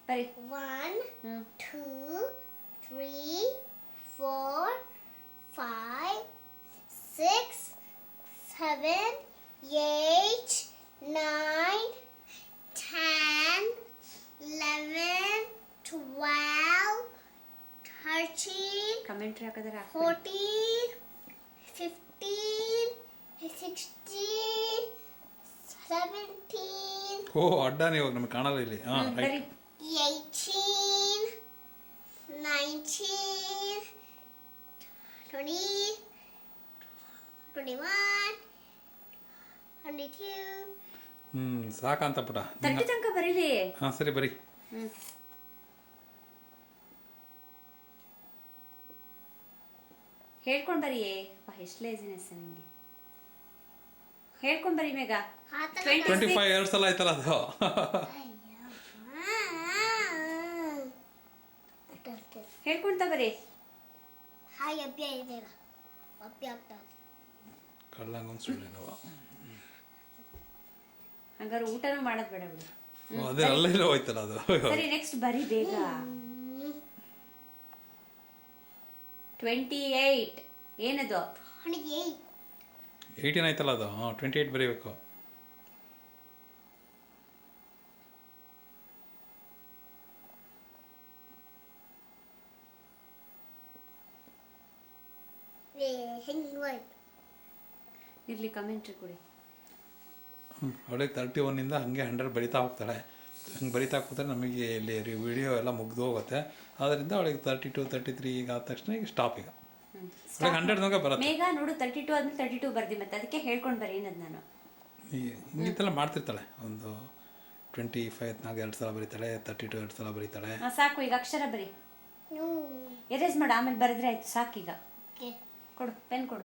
ಬರಿ. 1 2 3 4 5 6 7 8 9 10 11 12 13 ಕಮೆಂಟ್ರಿ ಹಾಕಿದ್ರೆ 14 15 16 17 ಓ ಅಡ್ಡಾನೆ ಇವಾಗ ನಮ್ಗೆ ಕಾಣಲ್ಲ ಇಲ್ಲಿ. ಹಾಂ ಬರಿ. ರೈಟ್. 18 19 20 21 22 ಸಾಕಂತ ಪುಟ. 30 ತನಕ ಬರೀಲಿ. ಹಾಂ ಸರಿ ಬರಿ. ಹೇಳ್ಕೊಂಡು ಬರೀ. ಎಷ್ಟು ಲೇಸಿನೆಸ್ ನಿಮಗೆ. ಹೇಳ್ಕೊಂಡು ಬರಿ ಮೇಘ. 25 2 ಸಲ ಆಯ್ತಲ್ಲ ಅದು. ಹೇಳ್ಕೊಂತ ಬರೀ. ಹಾಯ್ ಅಭ್ಯ ಇದೆಯಲ್ಲ ಅಭ್ಯ ಆಗ್ತಾ ಕಳ್ಳಂಗೊಂದು ಸುಳ್ಳಿನವ. ಹಂಗಾರೆ ಊಟನೂ ಮಾಡೋದು ಬೇಡ ಬಿಡು. ಅದೇ ಅಲ್ಲೇ ಹೋಯ್ತಲ್ಲ ಅದು. ಸರಿ ನೆಕ್ಸ್ಟ್ ಬರಿ ಬೇಗ. 28 ಏನದು? 18 ಆಯ್ತಲ್ಲ ಅದು. 28 ಬರೀಬೇಕು. ಇರ್ಲಿ ಕಮೆಂಟ್ರಿ ಕೊಡಿ. ಅವಳಿಗೆ 31 ಹಾಗೆ 100 ಬರಿತಾ ಹೋಗ್ತಾಳೆ. ಹಂಗೆ ಬರಿತಾ ಹೋಗ್ತಾರೆ ನಮಗೆ ಇಲ್ಲಿ ವಿಡಿಯೋ ಎಲ್ಲ ಮುಗ್ದು ಹೋಗುತ್ತೆ. ಆದ್ದರಿಂದ ಅವಳಿಗೆ 32 33 ಈಗ ಆದ ತಕ್ಷಣ ಈಗ ಸ್ಟಾಪ್. ಈಗ ಅವಳಿಗೆ 100 ತನಕ ಬರುತ್ತೆ. ಮೇಘ ನೋಡು 32 ಆದ್ಮೇಲೆ 32 ಬರ್ದಿ ಮತ್ತೆ ಅದಕ್ಕೆ ಹೇಳ್ಕೊಂಡು ಬರೀ ಏನದು ನಾನು. ಹಿಂಗಿಂತೆಲ್ಲ ಮಾಡ್ತಿರ್ತಾಳೆ. ಒಂದು 25 ನಾಗ 2 ಸಲ ಬರೀತಾಳೆ, 32 2 ಸಲ ಬರೀತಾಳೆ. ಸಾಕು ಈಗ ಅಕ್ಷರ ಬರಿ. ಎರೇಸ್ ಮಾಡು ಆಮೇಲೆ ಬರೆದ್ರೆ ಆಯ್ತು. ಸಾಕೀಗ ಕೊಡು ಪೆನ್ ಕೊಡು.